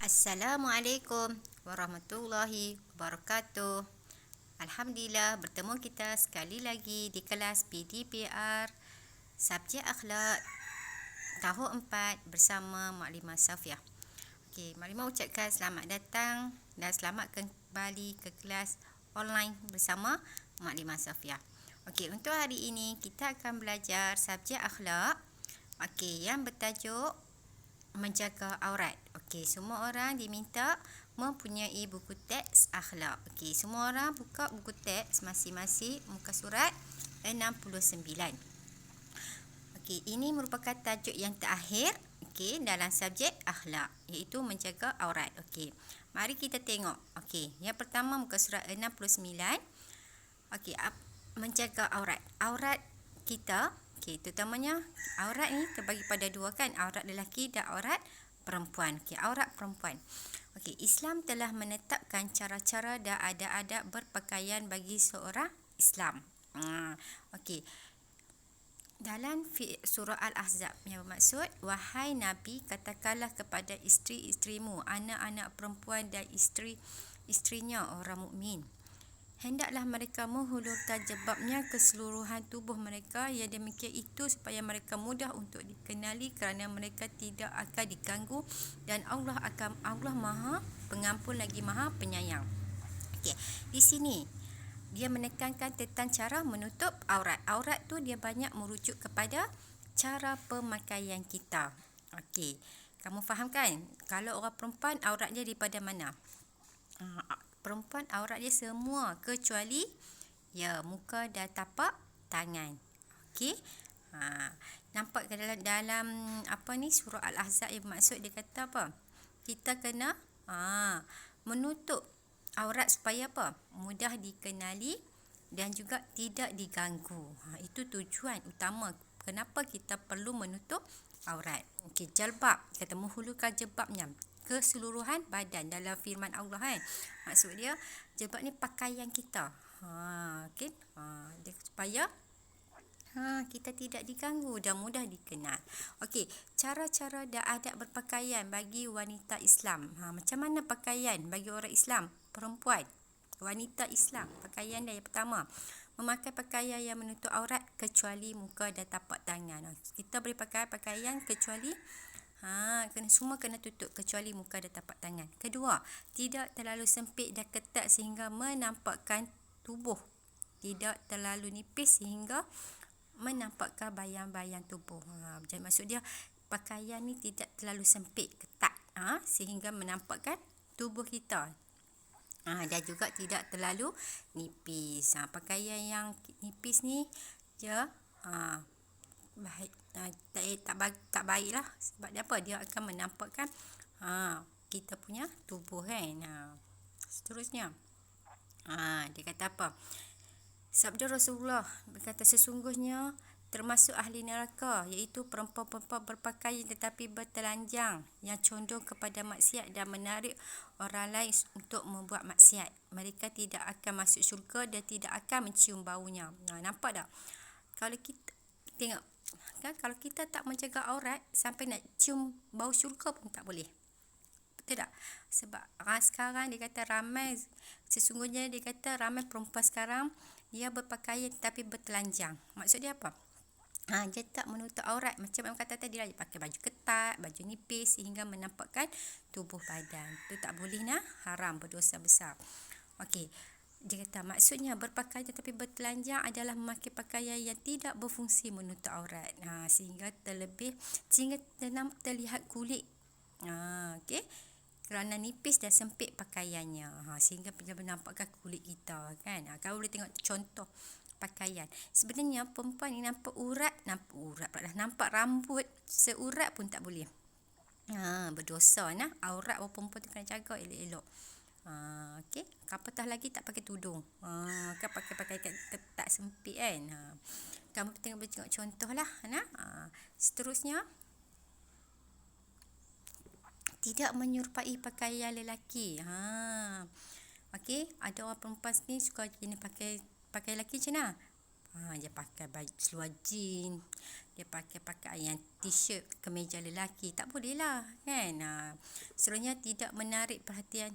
Assalamualaikum warahmatullahi wabarakatuh. Alhamdulillah, bertemu kita sekali lagi di kelas PDPR Subjek Akhlak tahun 4 bersama Maklimah Safiah. Okey, Maklimah ucapkan selamat datang dan selamat kembali ke kelas online bersama Maklimah Safiah. Okey, untuk hari ini kita akan belajar subjek akhlak. Okey, yang bertajuk menjaga aurat. Okey, semua orang diminta mempunyai buku teks akhlak. Okey, semua orang buka buku teks masing-masing muka surat 69. Okey, ini merupakan tajuk yang terakhir dalam subjek akhlak, iaitu menjaga aurat. Okey, mari kita tengok. Okey, yang pertama muka surat 69. Okey, menjaga aurat. Aurat kita, terutamanya aurat ni terbagi pada dua kan, aurat lelaki dan aurat perempuan. Aurat perempuan. Islam telah menetapkan cara-cara dan adab-adab berpakaian bagi seorang Islam. Dalam surah Al-Ahzab yang bermaksud, wahai Nabi, katakanlah kepada isteri-isterimu, anak-anak perempuan dan isteri-isterinya orang mukmin, hendaklah mereka menghulurkan jilbabnya keseluruhan tubuh mereka, yang demikian itu supaya mereka mudah untuk dikenali kerana mereka tidak akan diganggu, dan Allah Maha Pengampun lagi Maha Penyayang. Di sini dia menekankan tentang cara menutup aurat. Aurat tu dia banyak merujuk kepada cara pemakaian kita. Kamu faham kan? Kalau orang perempuan aurat dia daripada mana? Perempuan aurat dia semua kecuali muka dan tapak tangan. Nampak ke dalam surah Al-Ahzab yang bermaksud dia kata apa? Kita kena menutup aurat supaya apa? Mudah dikenali dan juga tidak diganggu. Itu tujuan utama kenapa kita perlu menutup aurat. Jilbab, kata menghulurkan jilbabnya keseluruhan badan dalam firman Allah kan. Maksud dia jilbab ni pakaian kita. Dia supaya kita tidak diganggu dan mudah dikenal. Cara-cara dan adab berpakaian bagi wanita Islam. Macam mana pakaian bagi orang Islam? Perempuan, wanita Islam, pakaian dia yang pertama, memakai pakaian yang menutup aurat kecuali muka dan tapak tangan. Kita boleh pakai pakaian kecuali semua kena tutup kecuali muka dan tapak tangan. Kedua, tidak terlalu sempit dan ketat sehingga menampakkan tubuh. Tidak terlalu nipis sehingga menampakkan bayang-bayang tubuh. Jadi maksud dia pakaian ni tidak terlalu sempit, ketat sehingga menampakkan tubuh kita. Dan juga tidak terlalu nipis. Pakaian yang nipis ni dia tak baiklah. Sebab dia apa? Dia akan menampakkan kita punya tubuh kan. Seterusnya dia kata apa? Sabda Rasulullah berkata, sesungguhnya termasuk ahli neraka iaitu perempuan-perempuan berpakaian tetapi bertelanjang yang condong kepada maksiat dan menarik orang lain untuk membuat maksiat. Mereka tidak akan masuk syurga dan tidak akan mencium baunya. Nampak tak? Kalau kita tengok kan, kalau kita tak menjaga aurat, sampai nak cium bau syurga pun tak boleh. Betul tak? Sebab sekarang dia kata sesungguhnya dia kata ramai perempuan sekarang dia berpakaian tapi bertelanjang. Maksud dia apa? Dia tak menutup aurat. Macam yang kata tadi lah, dia pakai baju ketat, baju nipis sehingga menampakkan tubuh badan. Itu tak boleh haram, berdosa besar. Dia kata maksudnya berpakaian tetapi bertelanjang adalah memakai pakaian yang tidak berfungsi menutup aurat. Sehingga terlihat kulit. Kerana nipis dan sempit pakaiannya. Sehingga menampakkan kulit kita kan. Kalau boleh tengok contoh pakaian. Sebenarnya perempuan ni nampak nampak rambut seurat pun tak boleh. Berdosa aurat perempuan tu kena jaga elok-elok. Apatah lagi tak pakai tudung. Kan pakai ketat sempit kan. Kamu tengok contoh lah. Seterusnya, tidak menyerupai pakaian lelaki. Ada orang perempuan ni suka jenis pakai lelaki macam mana? Dia pakai baju seluar jeans, dia pakai pakaian t-shirt kemeja lelaki, tak boleh lah kan. Seterusnya tidak menarik perhatian.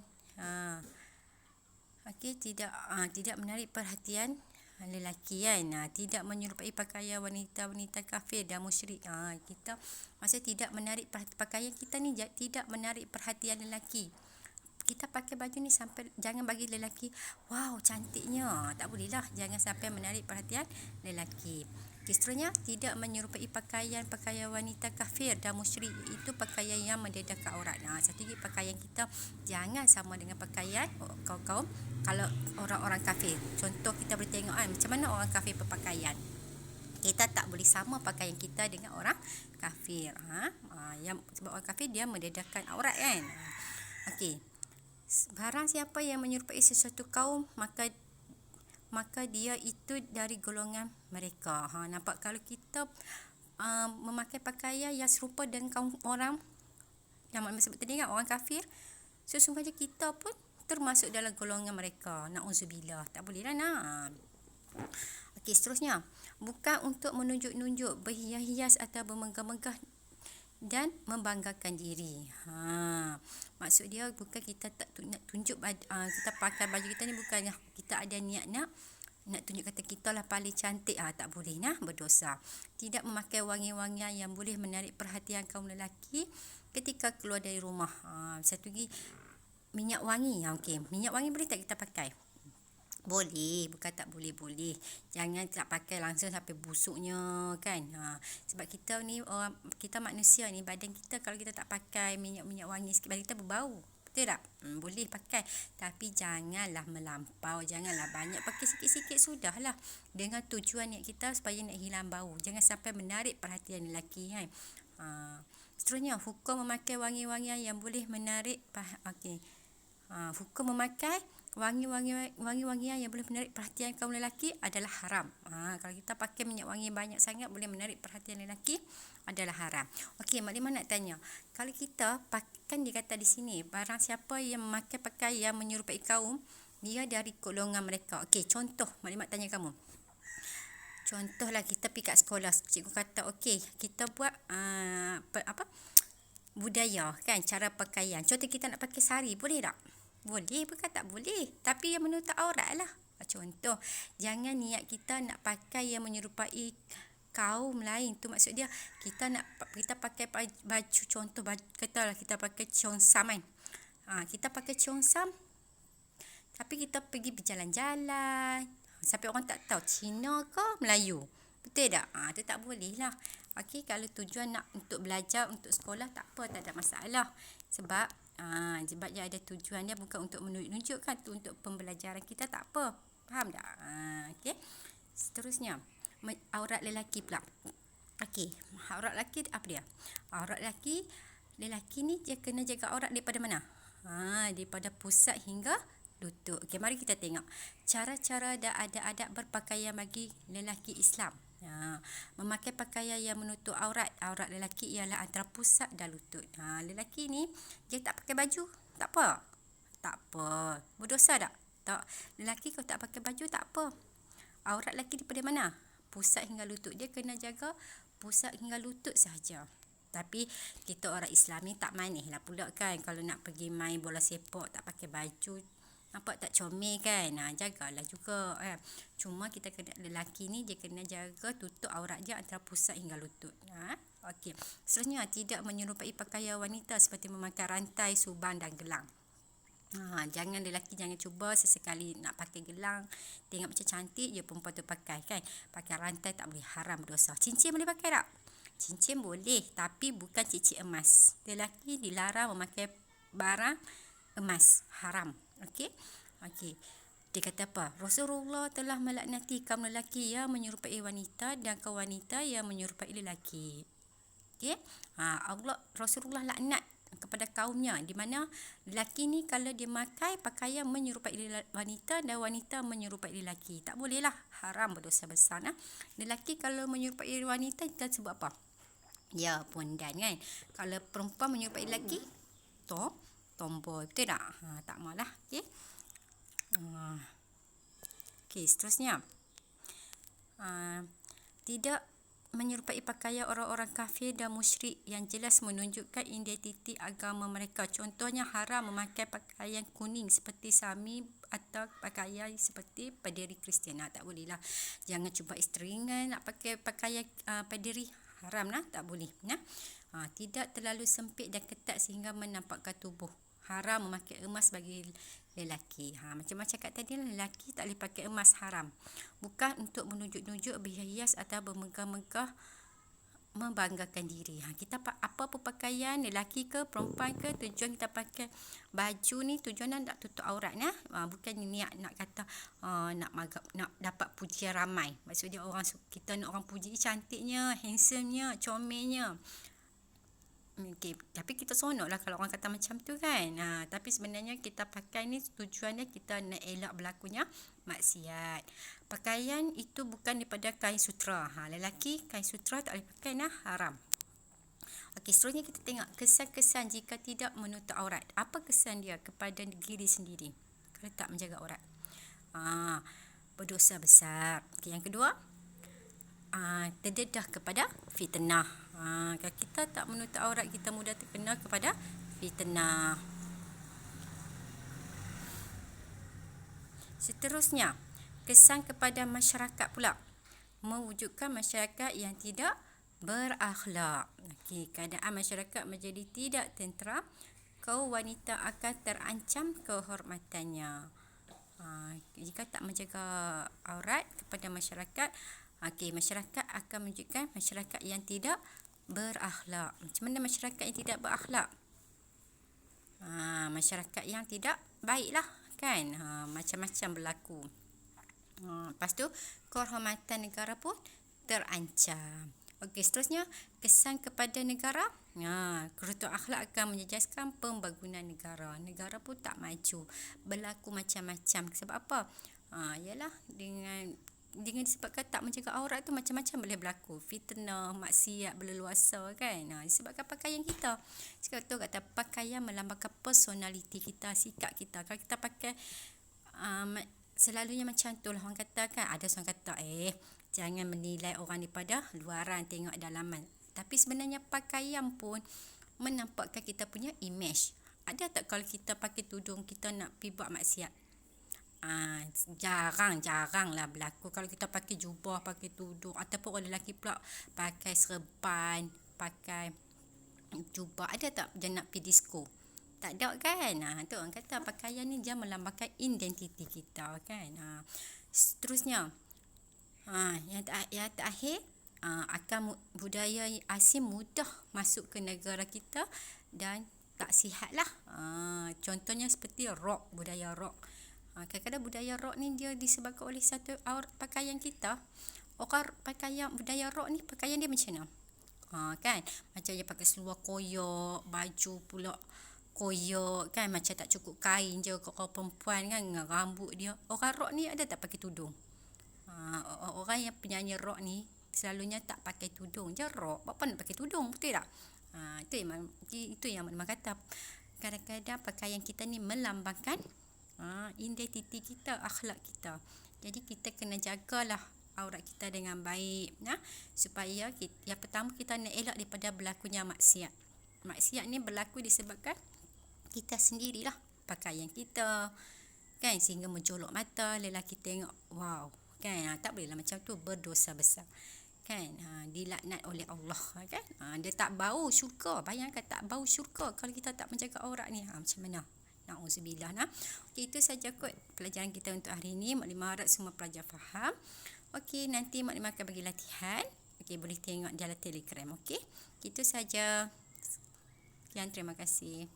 Okey, tidak menarik perhatian lelaki kan. Tidak menyerupai pakaian wanita-wanita kafir dan musyrik. Kita maksudnya tidak menarik pakaian kita ni tidak menarik perhatian lelaki. Kita pakai baju ni sampai jangan bagi lelaki wow cantiknya, tak boleh lah, jangan sampai menarik perhatian lelaki. Seterusnya tidak menyerupai pakaian wanita kafir dan musyrik, itu pakaian yang mendedahkan aurat. Satu lagi pakaian kita jangan sama dengan pakaian kaum kalau orang-orang kafir. Contoh kita boleh tengok macam mana orang kafir berpakaian. Kita tak boleh sama pakaian kita dengan orang kafir. Sebab orang kafir dia mendedahkan aurat kan. Okey. Barang siapa yang menyerupai sesuatu kaum, maka dia itu dari golongan mereka. Nampak kalau kita memakai pakaian yang serupa dengan kaum orang yang sebut tadi kan, orang kafir, sesungguhnya kita pun termasuk dalam golongan mereka. Na'udzubillah, tak boleh lah Okey, seterusnya, bukan untuk menunjuk-nunjuk, berhias-hias atau bermegah-megah dan membanggakan diri. Maksud dia bukan kita tak nak tunjuk kita pakai baju kita ni, bukannya kita ada niat nak tunjuk kata kita lah paling cantik. Tak boleh berdosa. Tidak memakai wangi-wangian yang boleh menarik perhatian kaum lelaki ketika keluar dari rumah. Satu lagi minyak wangi. Okey, minyak wangi boleh tak kita pakai? Boleh, bukan tak boleh. Jangan tak pakai langsung sampai busuknya kan. Sebab kita ni kita manusia ni, badan kita kalau kita tak pakai minyak wangi sikit, badan kita berbau. Betul tak? Boleh pakai, tapi janganlah melampau, janganlah banyak, pakai sikit-sikit sudahlah. Dengan tujuan niat kita supaya nak hilang bau. Jangan sampai menarik perhatian lelaki kan. Seterusnya, hukum memakai wangi-wangian yang boleh menarik hukum memakai wangi-wangian yang boleh menarik perhatian kaum lelaki adalah haram. Kalau kita pakai minyak wangi banyak sangat boleh menarik perhatian lelaki, adalah haram. Okey, maklumat nak tanya. Kalau kita kan dia kata di sini, barang siapa yang memakai pakaian menyerupai kaum, dia dari golongan mereka. Okey, contoh maklumat tanya kamu. Contohlah kita pergi kat sekolah, cikgu kata okey, kita buat budaya kan, cara pakaian. Contoh kita nak pakai sari, boleh tak? Boleh, bukan tak boleh. Tapi yang menutup aurat lah. Contoh, jangan niat kita nak pakai yang menyerupai kaum lain. Tu maksud dia, kita pakai baju, contoh baju, katalah kita pakai cheongsam kan. Kita pakai cheongsam, tapi kita pergi berjalan-jalan. Sampai orang tak tahu Cina ke Melayu. Betul tak? Tu tak boleh lah. Okey, kalau tujuan nak untuk belajar, untuk sekolah, tak apa, tak ada masalah. Sebab dia ada tujuan dia, bukan untuk menunjukkan, tu untuk pembelajaran kita, tak apa. Faham tak? Okey. Seterusnya, aurat lelaki pula. Okey, aurat lelaki apa dia? Aurat lelaki ni dia kena jaga aurat daripada mana? Daripada pusat hingga lutut. Okey, mari kita tengok cara-cara dan adab-adab berpakaian bagi lelaki Islam. Memakai pakaian yang menutup aurat lelaki ialah antara pusat dan lutut. Lelaki ni dia tak pakai baju, tak apa, berdosa tak? Tak. Lelaki kalau tak pakai baju tak apa. Aurat lelaki daripada mana? Pusat hingga lutut. Dia kena jaga pusat hingga lutut sahaja. Tapi kita orang Islam ni tak manis lah pula kan, kalau nak pergi main bola sepak tak pakai baju, nampak tak comel kan. Jagalah juga kan. Cuma kita kena, lelaki ni dia kena jaga tutup aurat dia antara pusat hingga lutut. Okey. Seterusnya, tidak menyerupai pakaian wanita seperti memakai rantai, suban dan gelang. Lelaki jangan cuba sesekali nak pakai gelang, tengok macam cantik je perempuan tu pakai kan. Pakai rantai tak boleh, haram, berdosa. Cincin boleh pakai tak? Cincin boleh, tapi bukan cincin emas. Lelaki dilarang memakai barang emas, haram. Okey. Dia kata apa? Rasulullah telah melaknati kaum lelaki yang menyerupai wanita dan kaum wanita yang menyerupai lelaki. Okey. Rasulullah laknat kepada kaumnya, di mana lelaki ni kalau dia pakai pakaian menyerupai wanita dan wanita menyerupai lelaki, tak boleh lah, haram, berdosa besar. Lelaki kalau menyerupai wanita kita sebut apa? Ya, pondan kan. Kalau perempuan menyerupai lelaki, tomboy, betul tak? Tak malah. Okey, seterusnya, tidak menyerupai pakaian orang-orang kafir dan musyrik yang jelas menunjukkan identiti agama mereka. Contohnya haram memakai pakaian kuning seperti Sami atau pakaian seperti paderi Kristian. Tak boleh lah. Jangan cuba isteringan nak pakai pakaian paderi. Haram lah, tak boleh. Tidak terlalu sempit dan ketat sehingga menampakkan tubuh. Haram memakai emas bagi lelaki. Macam cakap tadi, lelaki tak boleh pakai emas, haram. Bukan untuk menunjuk-nunjuk, berhias atau bermegah-megah, membanggakan diri. Kita apa pakaian, lelaki ke perempuan ke, tujuan kita pakai baju ni tujuan nak tutup aurat. Bukan niat nak kata nak dapat pujian ramai. Maksudnya kita nak orang puji cantiknya, handsomenya, comelnya. Okay. Tapi kita seronok lah kalau orang kata macam tu kan. Tapi sebenarnya kita pakai ni tujuannya kita nak elak berlakunya maksiat. Pakaian itu bukan daripada kain sutera. Lelaki kain sutera tak boleh pakai, haram. Okey, seterusnya kita tengok kesan-kesan jika tidak menutup aurat. Apa kesan dia kepada diri sendiri kalau tak menjaga aurat? Berdosa besar. Okay, yang kedua, terdedah kepada fitnah. Kalau kita tak menutup aurat, kita mudah terkena kepada fitnah. Seterusnya, kesan kepada masyarakat pula. Mewujudkan masyarakat yang tidak berakhlak. Keadaan masyarakat menjadi tidak tenteram, kaum wanita akan terancam kehormatannya. Jika tak menjaga aurat kepada masyarakat, masyarakat akan menunjukkan masyarakat yang tidak berakhlak. Macam mana masyarakat yang tidak berakhlak? Masyarakat yang tidak baiklah kan. Macam-macam berlaku. Lepas tu kehormatan negara pun terancam. Okey, seterusnya kesan kepada negara. Kerutu akhlak akan menjejaskan pembangunan negara. Negara pun tak maju. Berlaku macam-macam. Sebab apa? Ialah dengan disebabkan tak menjaga aurat tu macam-macam boleh berlaku. Fitnah, maksiat berleluasa kan. Disebabkan pakaian kita. Sekarang tu kata pakaian melambangkan personaliti kita, sikap kita. Kalau kita pakai selalunya macam tu lah orang kata kan. Ada orang kata jangan menilai orang daripada luaran, tengok dalaman. Tapi sebenarnya pakaian pun menampakkan kita punya image. Ada tak kalau kita pakai tudung kita nak pergi buat maksiat? Jarang lah berlaku. Kalau kita pakai jubah, pakai tudung, ataupun orang lelaki pula pakai serban, pakai jubah, ada tak dia nak pergi disco? Tak ada kan. Tu orang kata pakaian ni dia melambangkan identiti kita kan. Seterusnya, yang terakhir, akan budaya asing mudah masuk ke negara kita dan tak sihat lah. Contohnya seperti rock, budaya rock. Kadang-kadang budaya rock ni dia disebabkan oleh satu pakaian kita. Orang pakaian budaya rock ni, pakaian dia macam mana? Kan, macam dia pakai seluar koyak, baju pula koyak kan, macam tak cukup kain je kalau perempuan kan, dengan rambut dia. Orang rock ni ada tak pakai tudung? Orang yang penyanyi rock ni selalunya tak pakai tudung je rock. Apa nak pakai tudung, betul tak? Itu yang memang kata kadang-kadang pakaian kita ni melambangkan identiti kita, akhlak kita. Jadi kita kena jagalah aurat kita dengan baik, supaya yang pertama kita nak elak daripada berlakunya maksiat. Maksiat ni berlaku disebabkan kita sendirilah, pakaian kita kan, sehingga menjolok mata lelaki tengok, wow kan. Tak bolehlah macam tu, berdosa besar kan. Dilaknat oleh Allah kan. Dia tak bau syurga. Bayangkan tak bau syurga kalau kita tak menjaga aurat ni. Macam mana? Na'udzubillah. Okey, itu saja kot pelajaran kita untuk hari ini. Maklumat harap semua pelajar faham. Okey, nanti maklumat akan bagi latihan. Okey, boleh tengok dalam Telegram. Okey, itu saja. Sekian, terima kasih.